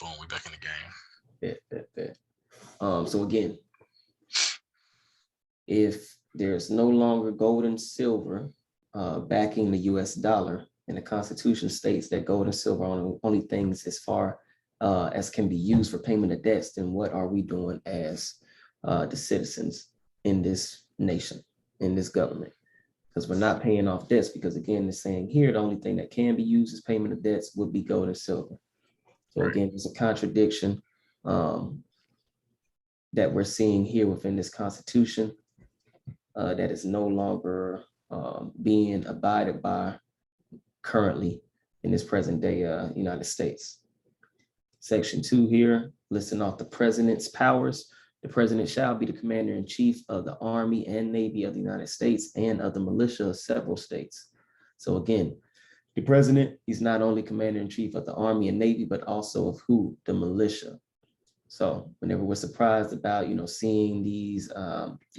Boom, we back in the game. So again, if there's no longer gold and silver backing the US dollar, and the Constitution states that gold and silver are only things as far as can be used for payment of debts, then what are we doing as the citizens in this nation, in this government? Because we're not paying off debts, because again, it's saying here, the only thing that can be used as payment of debts would be gold and silver. So again, there's a contradiction that we're seeing here within this Constitution that is no longer being abided by currently in this present day United States. Section 2 here, listing off the president's powers. The president shall be the commander-in-chief of the Army and Navy of the United States and of the militia of several states. So again, the president, he's not only commander-in-chief of the Army and Navy, but also of who? The militia. So whenever we're surprised about, seeing these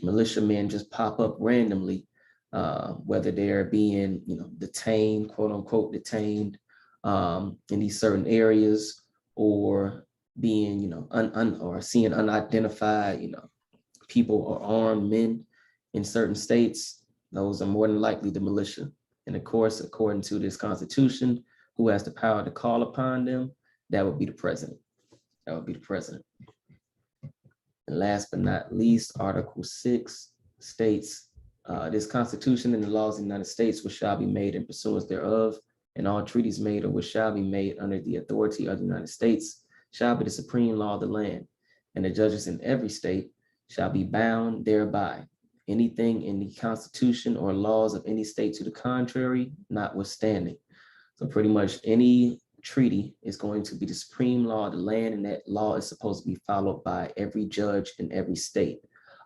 militiamen just pop up randomly, whether they're being, detained, quote unquote, detained in these certain areas, or being, or seeing unidentified, people or armed men in certain states, those are more than likely the militia. And of course, according to this Constitution, who has the power to call upon them? That would be the president. That would be the president. And last but not least, Article 6 states, this Constitution and the laws of the United States, which shall be made in pursuance thereof, and all treaties made or which shall be made under the authority of the United States, shall be the supreme law of the land, and the judges in every state shall be bound thereby. Anything in the Constitution or laws of any state to the contrary, notwithstanding. So pretty much any treaty is going to be the supreme law of the land, and that law is supposed to be followed by every judge in every state.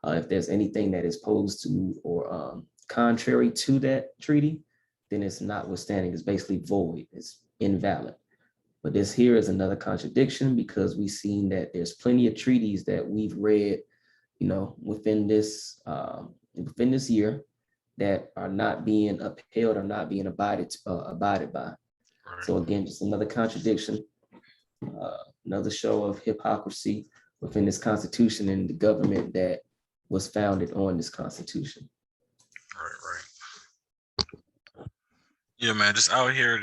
If there's anything that is opposed to or contrary to that treaty, then it's notwithstanding. It's basically void. It's invalid. But this here is another contradiction, because we've seen that there's plenty of treaties that we've read, within this year that are not being upheld or not being abided by. So again, just another contradiction, another show of hypocrisy within this Constitution and the government that was founded on this Constitution. Right. Yeah, man, just out here,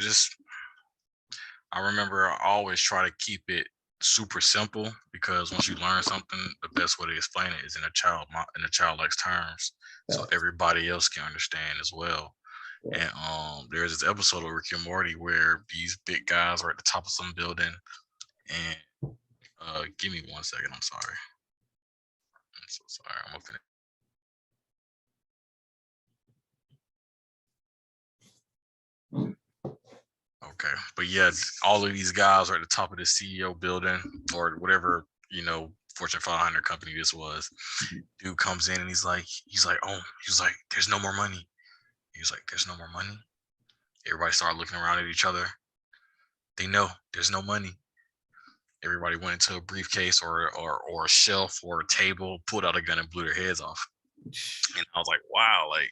I remember I always try to keep it super simple, because once you learn something, the best way to explain it is in a childlike terms, so everybody else can understand as well. And there's this episode of Rick and Morty where these big guys are at the top of some building, and give me 1 second. I'm sorry. I'm so sorry. I'm opening. Okay, but yeah, all of these guys are at the top of the CEO building or whatever, Fortune 500 company this was. Dude comes in and he's like, there's no more money. He was like, there's no more money. Everybody started looking around at each other. They know there's no money. Everybody went into a briefcase or a shelf or a table, pulled out a gun and blew their heads off. And I was like, wow, like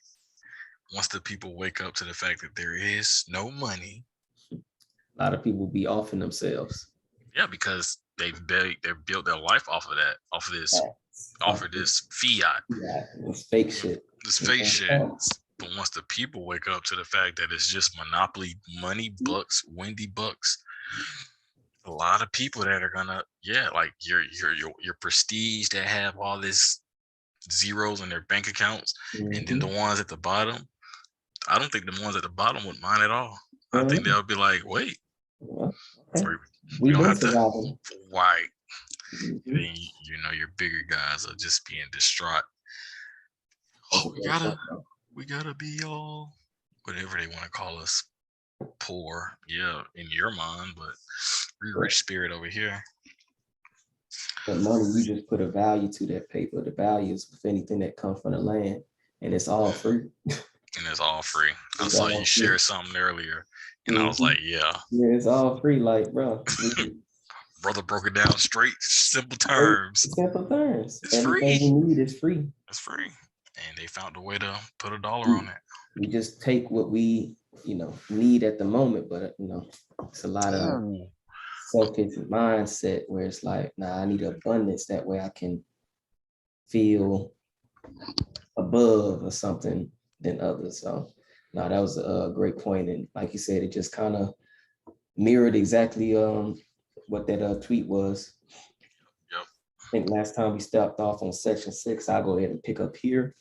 once the people wake up to the fact that there is no money, a lot of people be offing themselves. Yeah, because they built their life off of that, off of this fiat. Yeah, it's fake shit. This fake shit. But once the people wake up to the fact that it's just monopoly money, bucks, windy bucks, a lot of people that are gonna, like your prestige that have all this zeros in their bank accounts, and then the ones at the bottom, I don't think the ones at the bottom would mind at all. I think they'll be like, wait, we don't have to, right? Then, your bigger guys are just being distraught. Oh, we gotta be all whatever they want to call us, poor, in your mind, but we're rich spirit over here. But money, you just put a value to that paper. The value is with anything that comes from the land, and it's all free. And it's all free. I saw you share something earlier, and I was like, yeah, it's all free. Like, bro, brother broke it down straight, simple terms. It's Everything free. We need is free. It's free. And they found a way to put $1 on it. We just take what we need at the moment, but it's a lot of Ooh. selfish mindset where it's like, nah, I need abundance. That way I can feel above or something than others. So no, that was a great point. And like you said, it just kind of mirrored exactly what that tweet was. Yep. I think last time we stopped off on section 6, I'll go ahead and pick up here.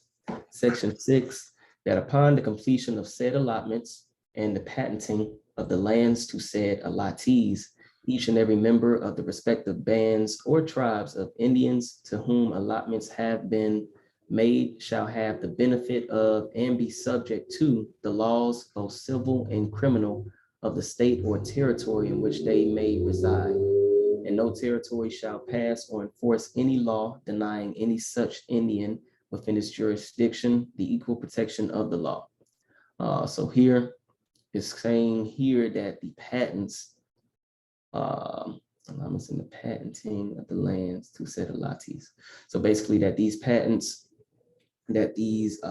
Section 6, that upon the completion of said allotments and the patenting of the lands to said allottees, each and every member of the respective bands or tribes of Indians to whom allotments have been made shall have the benefit of and be subject to the laws, both civil and criminal, of the state or territory in which they may reside. And no territory shall pass or enforce any law denying any such Indian within its jurisdiction the equal protection of the law. So here it's saying here that the patents, allotments in the patenting of the lands to said allottees. So basically that these patents, that these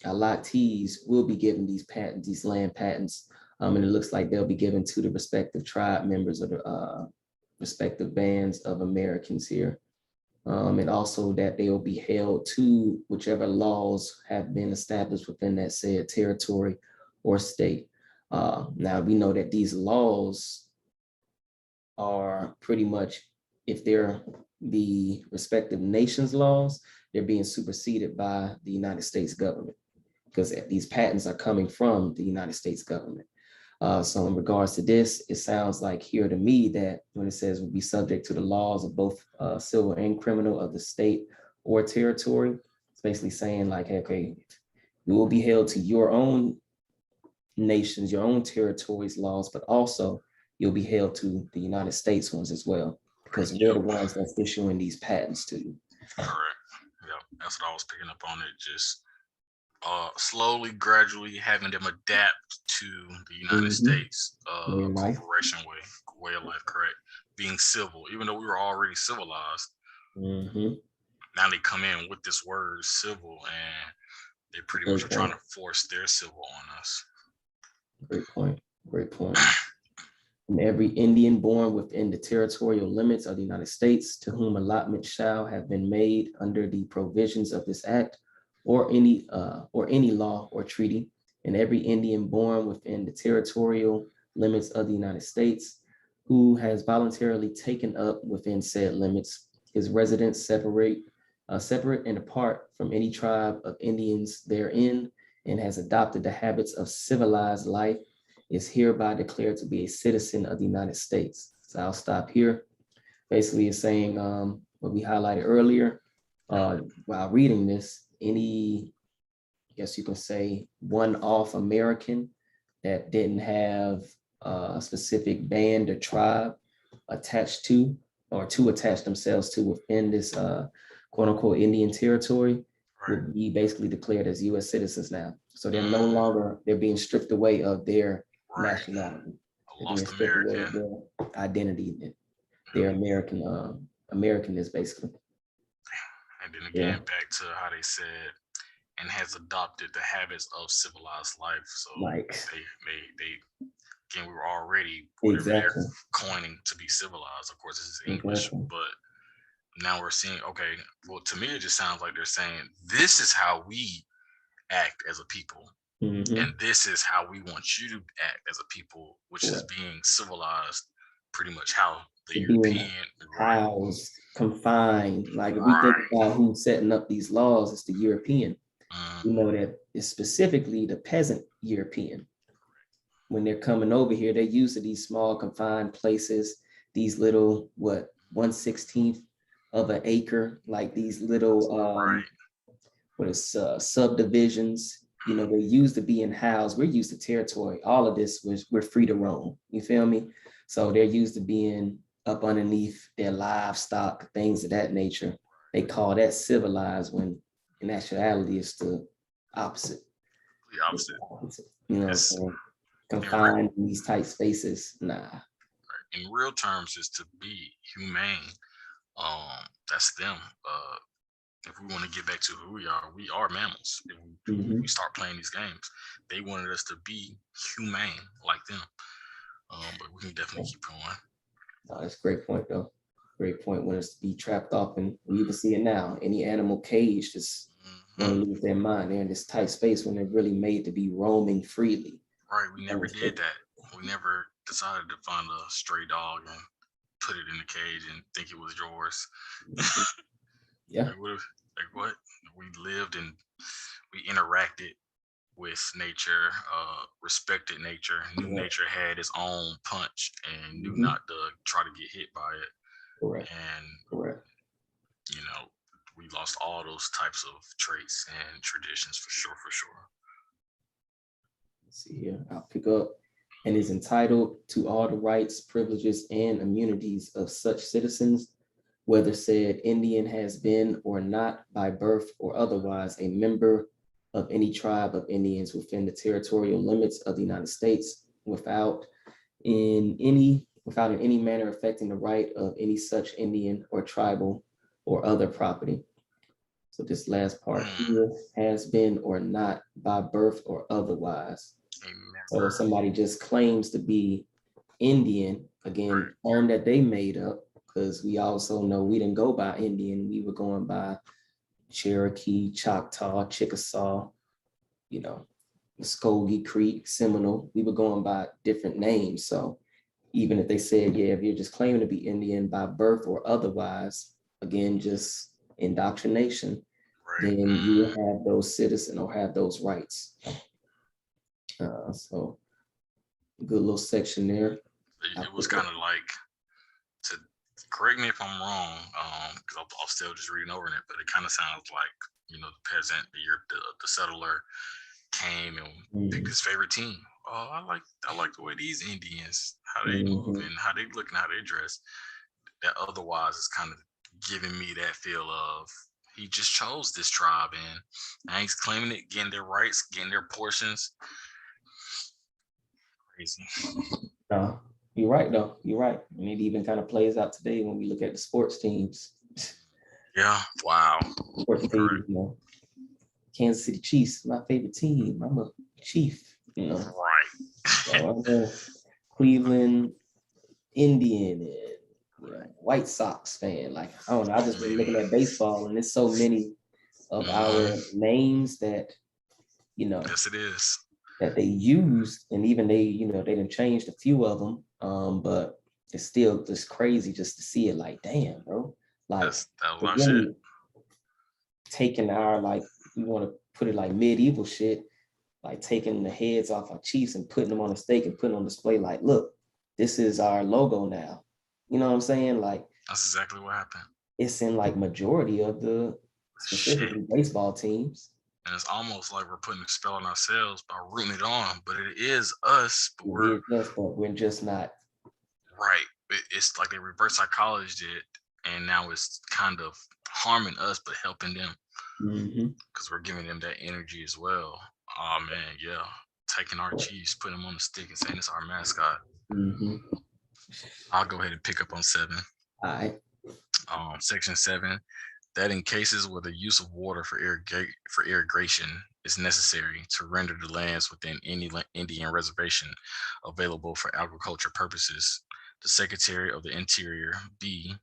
allottees will be given these patents, these land patents, and it looks like they'll be given to the respective tribe members of the respective bands of Americans here. And also that they will be held to whichever laws have been established within that said territory or state. Now we know that these laws are pretty much, if they're the respective nations' laws, they're being superseded by the United States government, because these patents are coming from the United States government. So in regards to this, it sounds like here to me that when it says will be subject to the laws of both civil and criminal of the state or territory, it's basically saying like, okay, you will be held to your own nations, your own territories laws, but also you'll be held to the United States ones as well, because they're the ones that's issuing these patents to you. Correct. Yeah, that's what I was picking up on. It just slowly, gradually having them adapt to the United States corporation way of life. Correct. Being civil, even though we were already civilized. Now they come in with this word civil, and they pretty much are trying to force their civil on us. Great point. Great point. And every Indian born within the territorial limits of the United States to whom allotment shall have been made under the provisions of this act or any law or treaty, and every Indian born within the territorial limits of the United States who has voluntarily taken up within said limits his residence separate and apart from any tribe of Indians therein, and has adopted the habits of civilized life, is hereby declared to be a citizen of the United States. So I'll stop here. Basically, it's saying what we highlighted earlier while reading this, any, I guess you can say, one-off American that didn't have a specific band or tribe attached to, or to attach themselves to within this quote unquote Indian territory, would be basically declared as US citizens now. So they're no longer, they're being stripped away of their nationality. They're being stripped away of their identity. Their American is basically. And then again, back to how they said, and has adopted the habits of civilized life. So like they again, we were already whatever they're coining to be civilized. Of course, this is English, but now we're seeing, okay, well, to me, it just sounds like they're saying, this is how we act as a people. And this is how we want you to act as a people, which is being civilized, pretty much how the European housed, confined. Like if we think about who's setting up these laws, it's the European. We know that it's specifically the peasant European. When they're coming over here, they're used to these small confined places, these little, 1/16 of an acre, like these little subdivisions. They're used to being housed. We're used to territory. All of this we're free to roam. You feel me? So they're used to being up underneath their livestock, things of that nature. They call that civilized, when in actuality it's the opposite. The opposite. So confined in these tight spaces, nah. In real terms, is to be humane. That's them. If we want to get back to who we are mammals. If we start playing these games, they wanted us to be humane like them. But we can definitely keep going. No, that's a great point, though. Great point. When it's to be trapped off, and we even see it now. Any animal cage just want to lose their mind. They're in this tight space when they're really made to be roaming freely. Right. We never did that. We never decided to find a stray dog and put it in the cage and think it was yours. Yeah. Like what? We lived and we interacted with nature, respected nature, knew nature had its own punch and knew not to try to get hit by it. Correct. And correct. You know, we lost all those types of traits and traditions for sure, for sure. Let's see here. I'll pick up. And is entitled to all the rights, privileges, and immunities of such citizens, whether said Indian has been or not by birth or otherwise a member of any tribe of Indians within the territorial limits of the United States, without in any manner affecting the right of any such Indian or tribal or other property. So this last part here, has been or not by birth or otherwise. So if somebody just claims to be Indian, again, term that they made up, because we also know we didn't go by Indian, we were going by Cherokee, Choctaw, Chickasaw, Muskogee Creek, Seminole. We were going by different names. So even if they said, yeah, if you're just claiming to be Indian by birth or otherwise, again, just indoctrination, then you have those citizens or have those rights. So good little section there. It was kind of like, to correct me if I'm wrong, because I'll still just reading over it, but it kind of sounds like, the peasant, the settler came and picked his favorite team. Oh, I like the way these Indians, how they move and how they look and how they dress. That otherwise is kind of giving me that feel of, he just chose this tribe and now he's claiming it, getting their rights, getting their portions. Crazy. You're right, though. You're right. And it even kind of plays out today when we look at the sports teams. Yeah. Wow. Sports teams, Kansas City Chiefs, my favorite team. I'm a Chief, Right. Cleveland Indian and White Sox fan. Like, I don't know. I just been looking at baseball, and there's so many of our names that, Yes, it is. That they used, and even they didn't change a few of them. But it's still just crazy just to see it. Like, damn, bro. Like, really taking our, like, we want to put it like medieval shit, like taking the heads off our chiefs and putting them on a stake and putting on display. Like, look, this is our logo now. You know what I'm saying? Like, that's exactly what happened. It's in like majority of the specifically baseball teams. And it's almost like we're putting a spell on ourselves by rooting it on, but it is us, but we're just not. Right. It's like they reverse psychology it, and now it's kind of harming us, but helping them. Because we're giving them that energy as well. Oh man, yeah. Taking our Chiefs, putting them on the stick and saying it's our mascot. I'll go ahead and pick up on 7. All right. Section 7, that in cases where the use of water for irrigation is necessary to render the lands within any Indian reservation available for agriculture purposes, the Secretary of the Interior be,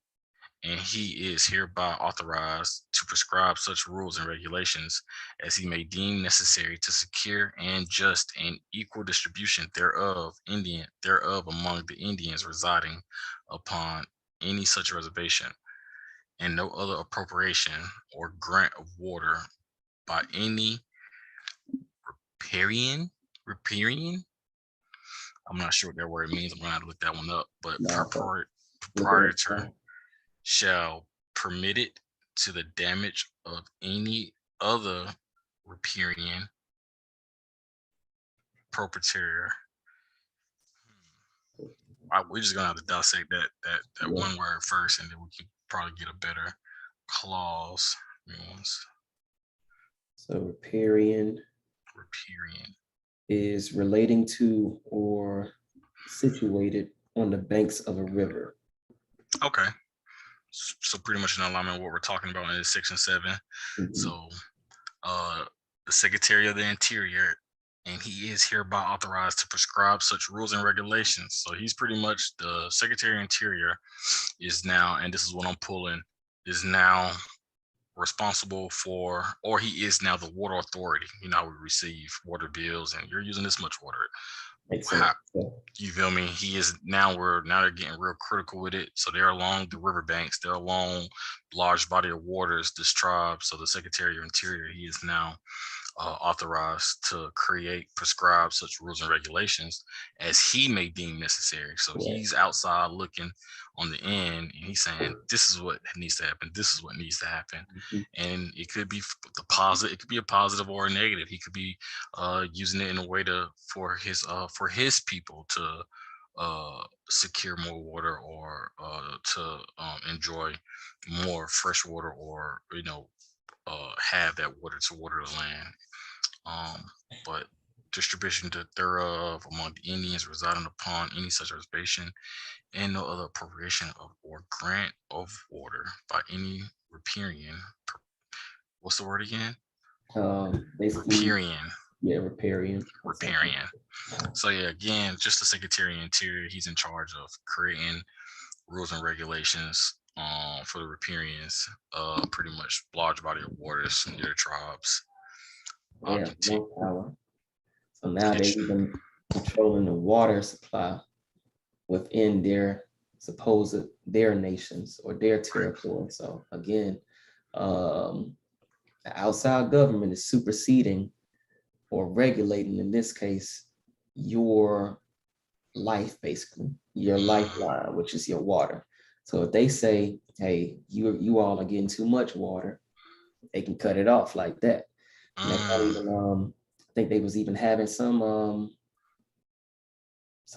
and he is hereby authorized to prescribe such rules and regulations as he may deem necessary to secure and just and equal distribution thereof among the Indians residing upon any such reservation, and no other appropriation or grant of water by any riparian. I'm not sure what that word means. I'm gonna have to look that one up. But proprietor shall permit it to the damage of any other riparian proprietor. We're just gonna have to dissect that one word first, and then we can probably get a better clause. So riparian is relating to or situated on the banks of a river. Okay. So pretty much in alignment with what we're talking about in Section 7. So the Secretary of the Interior, and he is hereby authorized to prescribe such rules and regulations. So he's pretty much the Secretary of Interior is now, and this is what I'm pulling, is now responsible for, or he is now the water authority. You know, we receive water bills and you're using this much water. How, you feel me? He is now, they're getting real critical with it. So they're along the riverbanks, they're along large body of waters, this tribe. So the Secretary of Interior, he is now authorized to prescribe such rules and regulations as he may deem necessary. So he's outside looking on the end, and he's saying, this is what needs to happen. This is what needs to happen. And it could be the positive. It could be a positive or a negative. He could be using it in a way for his people to secure more water, or to enjoy more fresh water, or have that water to water the land. But distribution thereof among the Indians residing upon any such reservation, and no other appropriation of or grant of water by any riparian. What's the word again? Riparian. Yeah, riparian. So yeah, again, just the Secretary of Interior, he's in charge of creating rules and regulations for the riparians, pretty much large body of waters near tribes. Yeah, no power. So now they've been controlling the water supply within their nations or their territory. So again, the outside government is superseding or regulating, in this case, your life, basically, your lifeline, which is your water. So if they say, hey, you all are getting too much water, they can cut it off like that. And they don't even, I think they was even having some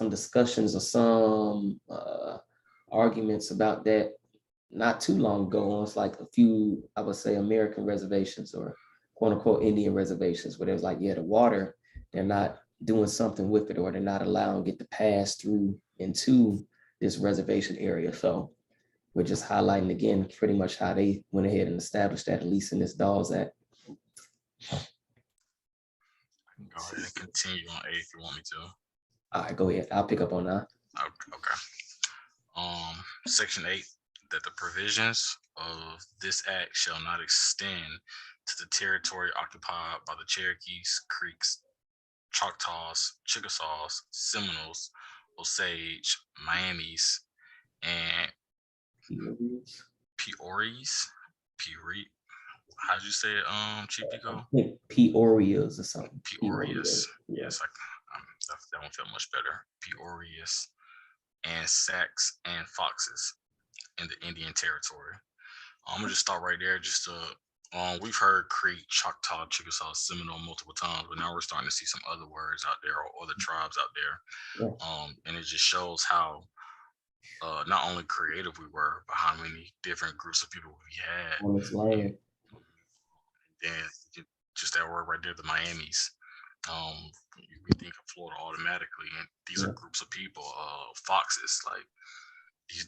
discussions or some arguments about that not too long ago. It's like a few, I would say, American reservations or quote unquote Indian reservations, where it was like, yeah, the water, they're not doing something with it, or they're not allowing it to pass through into this reservation area. So we're just highlighting again pretty much how they went ahead and established that, at least in this Dawes Act. Go ahead and continue on 8 if you want me to. All right, go ahead. I'll pick up on 9. Okay. Section 8, that the provisions of this act shall not extend to the territory occupied by the Cherokees, Creeks, Choctaws, Chickasaws, Seminoles, Osage, Miamis, and Peories. How'd you say it, Chief Pico? Peorias or something. Peorias. Yes, that one felt much better. Peorias, and Sacs and Foxes in the Indian Territory. I'm gonna just start right there. Just we've heard Creek, Choctaw, Chickasaw, Seminole multiple times, but now we're starting to see some other words out there, or other tribes out there. And it just shows how not only creative we were, but how many different groups of people we had on this land. And just that word right there, the Miamis. We think of Florida automatically, and these are groups of people. Foxes, like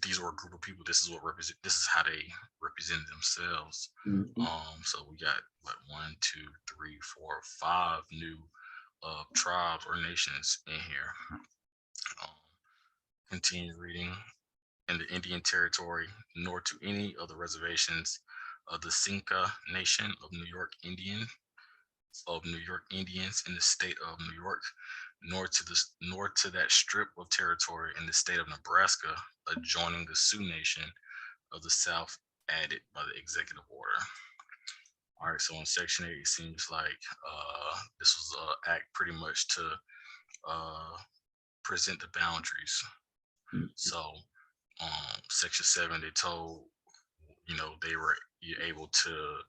these were a group of people. This is how they represent themselves. So we got 1, 2, 3, 4, 5 new tribes or nations in here. Continue reading. In the Indian Territory, nor to any of the reservations of the Cinca Nation of New York Indians in the state of New York, nor to that strip of territory in the state of Nebraska adjoining the Sioux Nation of the South added by the executive order. All right, so in Section 8, it seems like this was an act pretty much to present the boundaries. So Section 7, they told, they were able to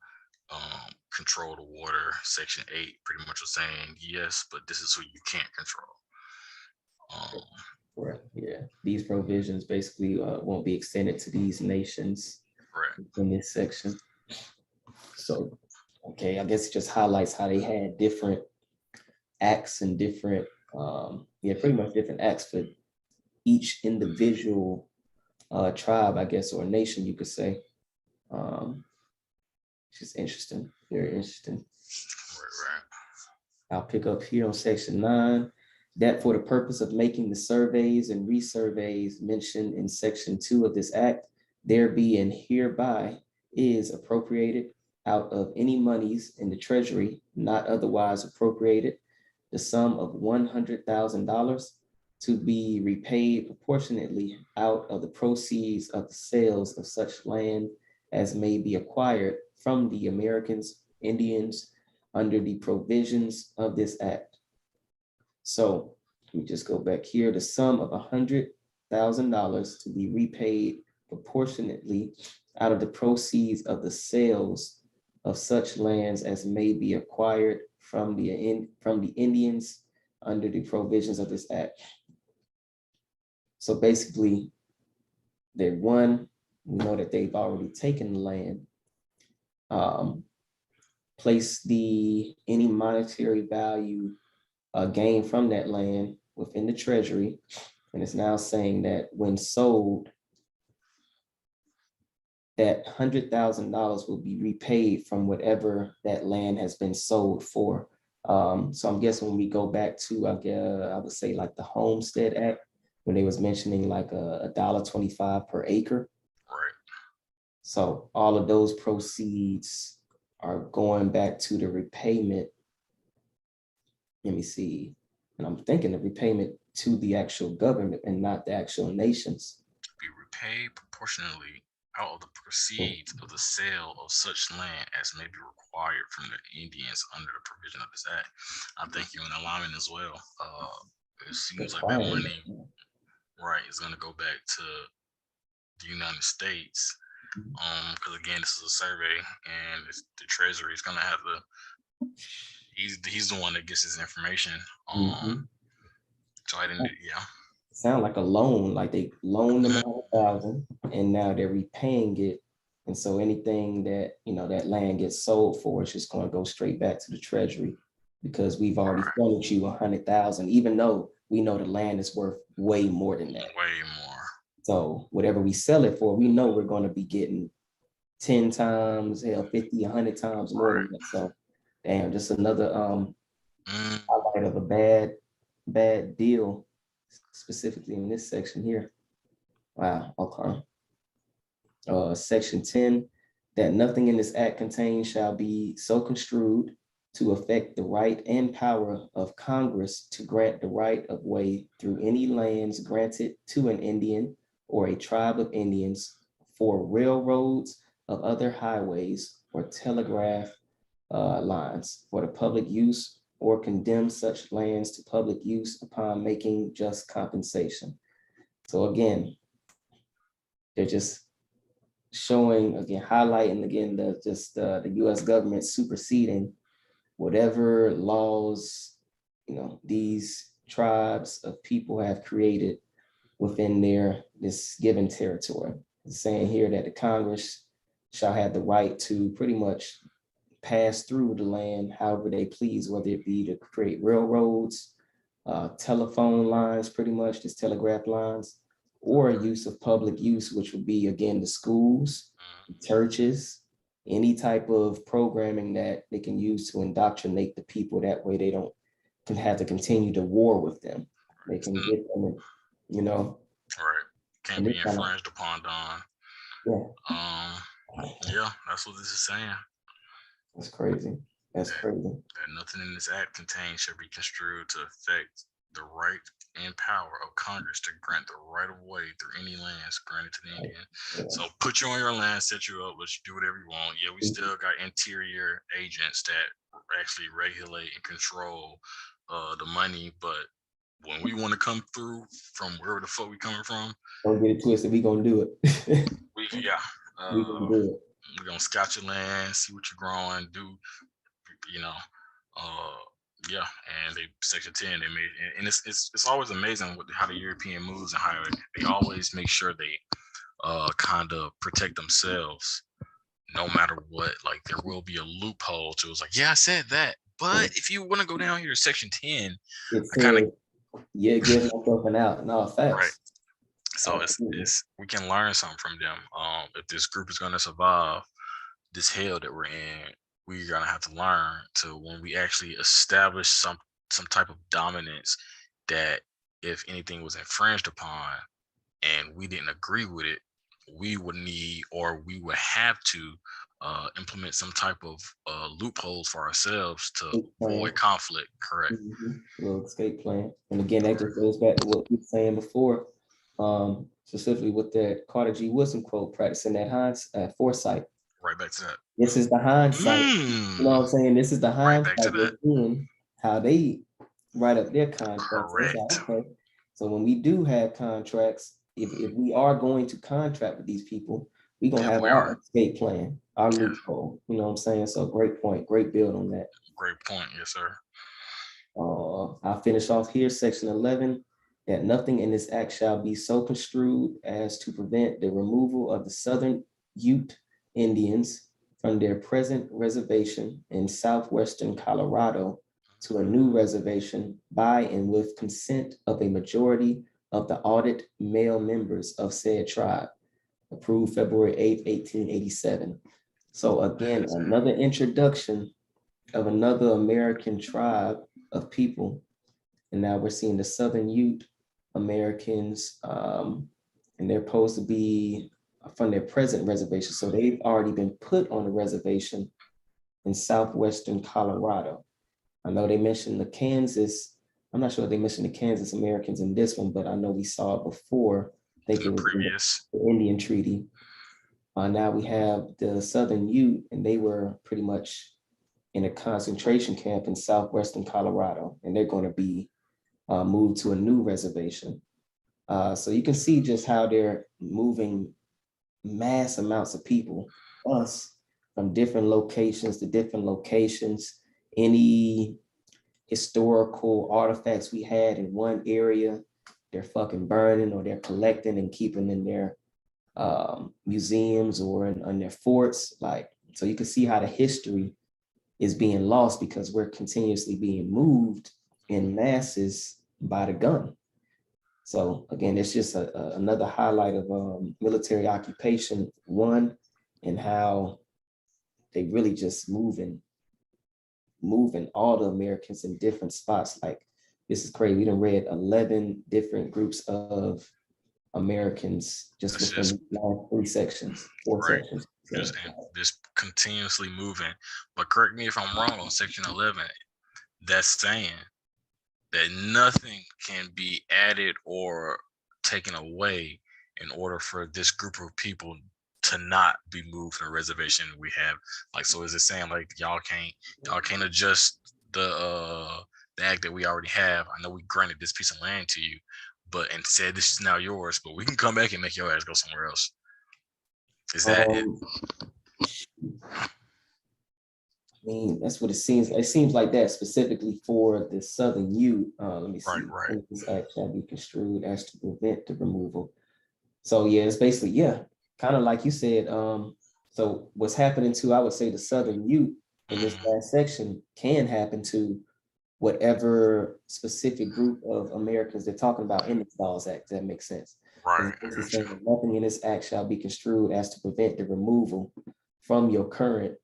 control the water. Section 8 pretty much was saying, yes, but this is who you can't control. Right. Yeah. These provisions basically won't be extended to these nations in this section. So, okay, I guess it just highlights how they had different acts and different, pretty much different acts for each individual tribe, I guess, or nation, you could say. It's just interesting, very interesting. Right. I'll pick up here on section 9, that for the purpose of making the surveys and resurveys mentioned in section 2 of this act, there be and hereby is appropriated out of any monies in the treasury not otherwise appropriated, the sum of $100,000 to be repaid proportionately out of the proceeds of the sales of such land as may be acquired from the Americans, Indians, under the provisions of this act. So let me just go back here. The sum of $100,000 to be repaid proportionately out of the proceeds of the sales of such lands as may be acquired from the Indians under the provisions of this act. So basically, we know that they've already taken the land, place any monetary value gained from that land within the treasury, and it's now saying that when sold, that $100,000 will be repaid from whatever that land has been sold for. So I'm guessing when we go back to, I would say like the Homestead Act, when they was mentioning like $1.25 per acre. Right. So all of those proceeds are going back to the repayment. Let me see. And I'm thinking the repayment to the actual government and not the actual nations. Be repaid proportionally out of the proceeds of the sale of such land as may be required from the Indians under the provision of this act. I think you're in alignment as well. It seems like that money, right, is going to go back to the United States. Because again, this is a survey, and the Treasury is going to have to. He's the one that gets his information. So I didn't. Yeah. Sound like a loan, like they loaned them $100,000 and now they're repaying it. And so anything that, that land gets sold for, it's just going to go straight back to the treasury because we've already funded you $100,000, even though we know the land is worth way more than that. Way more. So whatever we sell it for, we know we're going to be getting 10 times, 50, 100 times more than that. So damn, just another highlight of a bad deal, specifically in this section here. Wow, okay. Section 10, that nothing in this act contained shall be so construed to affect the right and power of Congress to grant the right of way through any lands granted to an Indian or a tribe of Indians for railroads of other highways or telegraph lines for the public use, or condemn such lands to public use upon making just compensation. So again, they're just showing, again, highlighting again the U.S. government superseding whatever laws these tribes of people have created within this given territory. It's saying here that the Congress shall have the right to pretty much pass through the land however they please, whether it be to create railroads, telephone lines, pretty much just telegraph lines, or use of public use, which would be, again, the schools, churches, any type of programming that they can use to indoctrinate the people. That way they don't have to continue to war with them. They can get them, Right. Can't be infringed upon, Don. Yeah. Yeah, that's what this is saying. That's crazy. That's crazy. That nothing in this act contained shall be construed to affect the right and power of Congress to grant the right of way through any lands granted to the Indian. Yeah. So put you on your land, set you up, let you do whatever you want. Yeah, we still got interior agents that actually regulate and control the money, but when we want to come through from wherever the fuck we coming from, don't get it twisted. We gonna do it. we gonna do it. We're gonna scout your land, see what you're growing, do yeah. And section 10 they made, and it's always amazing how the European moves and how they always make sure they kind of protect themselves no matter what. Like there will be a loophole to it's like, yeah, I said that, but if you want to go down here to section 10, it's kind of give myself an out. No, facts. Right. So it's we can learn something from them. If this group is gonna survive this hell that we're in, we're gonna have to learn to, when we actually establish some type of dominance, that if anything was infringed upon and we didn't agree with it, we would need, or we would have to implement some type of loopholes for ourselves to avoid conflict. Correct. Little escape plan. And again, that just goes back to what we were saying before, specifically with that Carter G. Woodson quote, practicing that foresight. Right back to that. This is the hindsight. You know what I'm saying? This is the hindsight of seeing how they write up their contracts. Correct. Like, okay, so when we do have contracts, if we are going to contract with these people, we're going to have our escape plan, our loophole. You know what I'm saying? So great point. Great build on that. Great point. Yes, sir. I'll finish off here, section 11, that nothing in this act shall be so construed as to prevent the removal of the Southern Ute Indians from their present reservation in southwestern Colorado to a new reservation by and with consent of a majority of the audit male members of said tribe, approved February 8th, 1887. So again, another introduction of another American tribe of people. And now we're seeing the Southern Ute Americans, and they're supposed to be from their present reservation. So they've already been put on a reservation in southwestern Colorado. I know they mentioned the Kansas. I'm not sure if they mentioned the Kansas Americans in this one, but I know we saw it before. I think it was the Indian Treaty. Now we have the Southern Ute, and they were pretty much in a concentration camp in southwestern Colorado, and they're going to be moved to a new reservation. So you can see just how they're moving mass amounts of people, us, from different locations to different locations. Any historical artifacts we had in one area, they're fucking burning, or they're collecting and keeping in their museums or in their forts. Like, so you can see how the history is being lost because we're continuously being moved in masses by the gun. So again, it's just another highlight of military occupation, one, and how they really just moving all the Americans in different spots. Like, this is crazy. We done read 11 different groups of Americans just within four sections. Just continuously moving. But correct me if I'm wrong on section 11. That's saying that nothing can be added or taken away in order for this group of people to not be moved from a reservation we have. Like, so is it saying like y'all can't adjust the act that we already have? I know we granted this piece of land to you, but and said this is now yours, but we can come back and make your ass go somewhere else. Is that it? I mean, that's what it seems. It seems like that specifically for the Southern Ute. Let me see. Right. This act shall be construed as to prevent the removal. So yeah, it's basically, kind of like you said. So what's happening to, I would say, the Southern Ute in this last section can happen to whatever specific group of Americans they're talking about in the Dawes Act. That makes sense. Right. Nothing in this act shall be construed as to prevent the removal from your current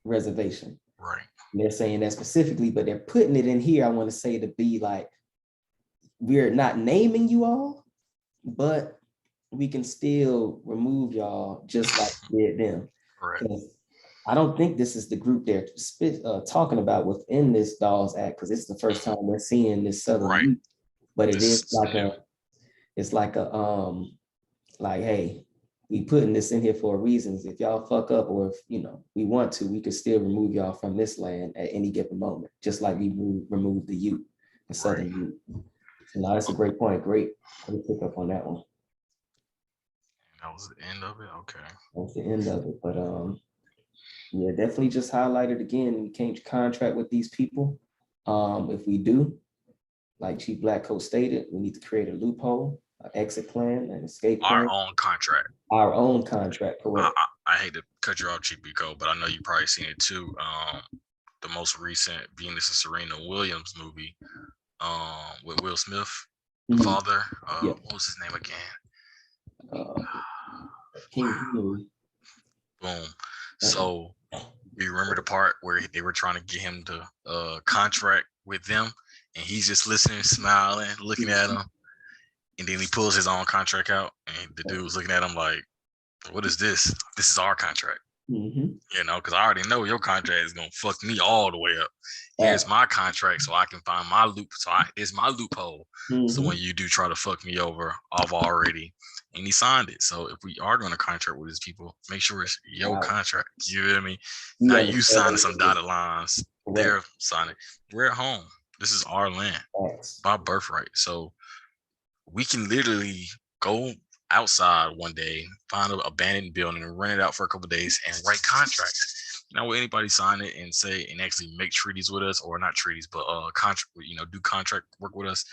reservation. Right. And they're saying that specifically, but they're putting it in here, I want to say, to be like, we're not naming you all, but we can still remove y'all just like we did them. Right. I don't think this is the group they're talking about within this Dawes Act, because it's the first time we're seeing this Southern Youth, but it is like like, hey, we putting this in here for a reason. If y'all fuck up, or if we want to, we could still remove y'all from this land at any given moment, just like we removed the Ute, the Southern Ute. So now that's a great point. Great pick up on that one. That was the end of it. Okay. That was the end of it, but yeah, definitely just highlighted again. We can't contract with these people. If we do, like Chief Blackcoat stated, we need to create a loophole, an exit plan, an escape plan. Our own contract, correct. I hate to cut you off, Chief Blackcoat, but I know you've probably seen it too. The most recent Venus and Serena Williams movie, with Will Smith, the father. What was his name again? King Henry. Boom. So you remember the part where they were trying to get him to contract with them, and he's just listening, smiling, looking at him, and then he pulls his own contract out, and the dude was looking at him like, "What is this? This is our contract." You know, because I already know your contract is gonna fuck me all the way up. Here's my contract, so I can find my loop. It's my loophole. So when you do try to fuck me over, I've already, and he signed it. So if we are going to contract with these people, make sure it's your contract. You know what I mean? Not you signing some dotted lines. They're signing. We're at home. This is our land by birthright. So we can literally go outside one day, find an abandoned building and rent it out for a couple of days and write contracts. Now, will anybody sign it and say and actually make treaties with us, or not treaties, but contract, do contract work with us?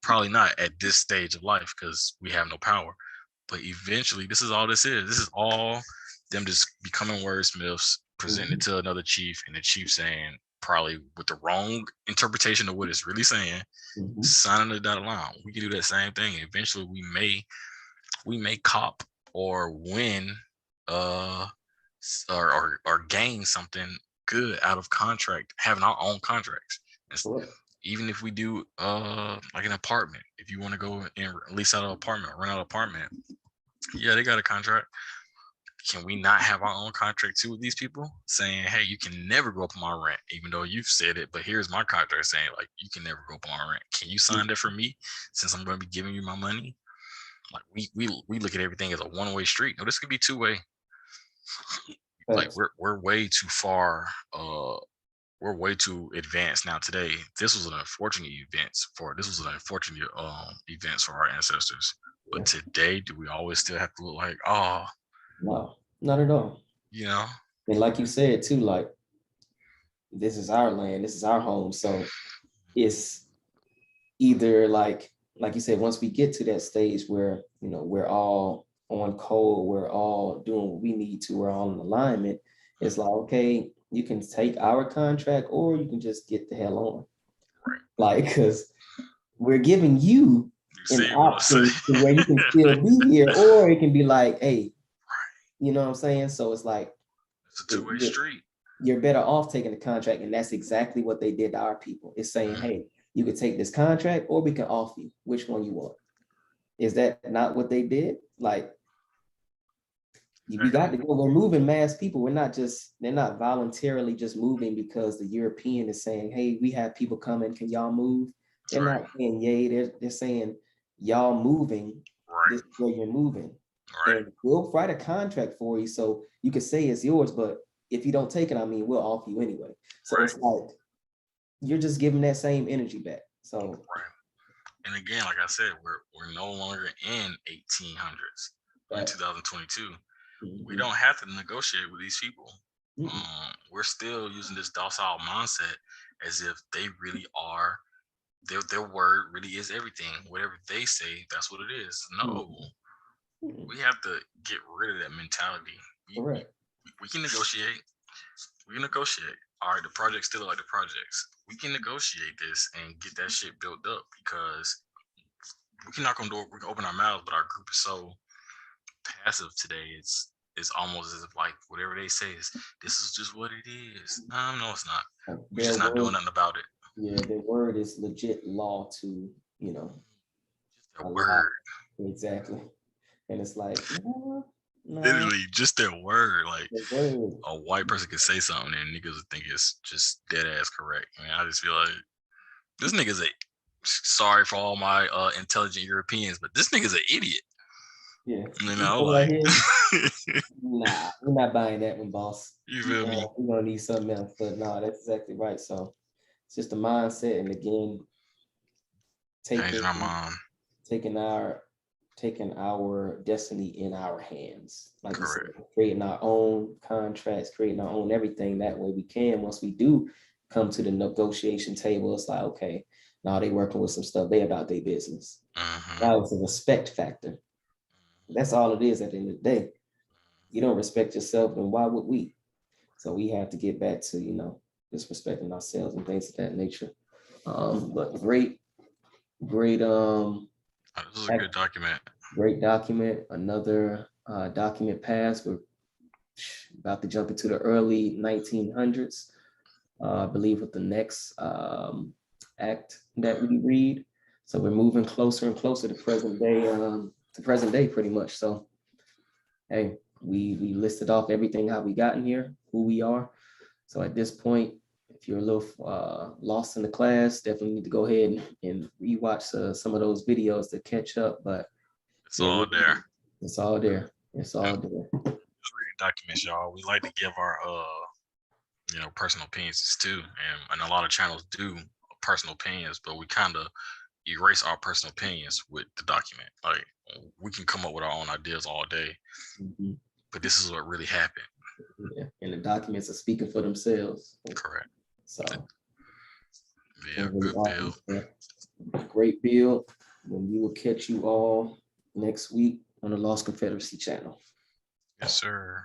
Probably not at this stage of life because we have no power. But eventually, this is all this is. This is all them just becoming wordsmiths, presenting it to another chief, and the chief saying, probably with the wrong interpretation of what it's really saying, signing the dotted line. We can do that same thing. Eventually, we may cop or win or gain something good out of contract, having our own contracts. Even if we do like an apartment, if you want to go and lease out an apartment, rent out an apartment, yeah, they got a contract. Can we not have our own contract too with these people saying, hey, you can never go up on my rent, even though you've said it, but here's my contract saying like you can never go up on my rent. Can you sign that for me since I'm going to be giving you my money? Like we look at everything as a one-way street. No, this could be two-way. Like we're way too far. We're way too advanced now today. This was an unfortunate event for our ancestors. But today, do we always still have to look like, oh? No, not at all. You know? And like you said too, like this is our land, this is our home. So it's either like you said, once we get to that stage where, we're all on code, we're all doing what we need to, we're all in alignment, it's like, okay, you can take our contract or you can just get the hell on. Right. Like, because we're giving you an option where you can still be here, or it can be like, hey, you know what I'm saying? So it's like, it's a two-way street. You're better off taking the contract. And that's exactly what they did to our people. It's saying, hey, you could take this contract or we can offer you which one you want. Is that not what they did? Like, we got to go. We're moving mass people. They're not voluntarily just moving because the European is saying, hey, we have people coming. Can y'all move? They're not saying yay. They're saying y'all moving. This is where you're moving. And we'll write a contract for you so you can say it's yours, but if you don't take it, we'll offer you anyway. So it's like you're just giving that same energy back. So and again, like I said, we're no longer in 1800s. We're in 2022. We don't have to negotiate with these people. We're still using this docile mindset as if they really are. Their word really is everything. Whatever they say, that's what it is. No. We have to get rid of that mentality. We can negotiate. All right, the projects still like the projects. We can negotiate this and get that shit built up because we can knock on door. We can open our mouths, but our group is so passive today. It's almost as if like whatever they say is this is just what it is. No, it's not. We're just not doing nothing about it. Yeah, their word is legit law to just their word. Exactly. And it's like, literally just their word. Like a white person could say something and niggas would think it's just dead ass correct. I just feel like this nigga's sorry for all my intelligent Europeans, but this nigga's an idiot. Yeah. Like nah, we're not buying that one, boss. You feel me? We're gonna need something else. But no, that's exactly right. So it's just a mindset, and again, taking our destiny in our hands. Like you said, creating our own contracts, creating our own everything. That way we can, once we do come to the negotiation table, it's like, okay, now they working with some stuff. They about their business. Now it's a respect factor. That's all it is at the end of the day. You don't respect yourself, then why would we? So we have to get back to, just respecting ourselves and things of that nature. But great. This is a good document. Great document. Another document passed. We're about to jump into the early 1900s, I believe, with the next act that we read. So we're moving closer and closer to present day, pretty much. So, hey, we listed off everything, how we got in here, who we are. So at this point, if you're a little lost in the class, definitely need to go ahead and rewatch some of those videos to catch up. But It's all there. It's all there. It's all there. Just reading documents, y'all. We like to give our personal opinions too, and a lot of channels do personal opinions, but we kind of erase our personal opinions with the document. Like, we can come up with our own ideas all day, but this is what really happened. Yeah, and the documents are speaking for themselves. Correct. So, yeah, good awesome. bill. Great bill. And we will catch you all next week on the Lost Confederacy channel. Yes, sir.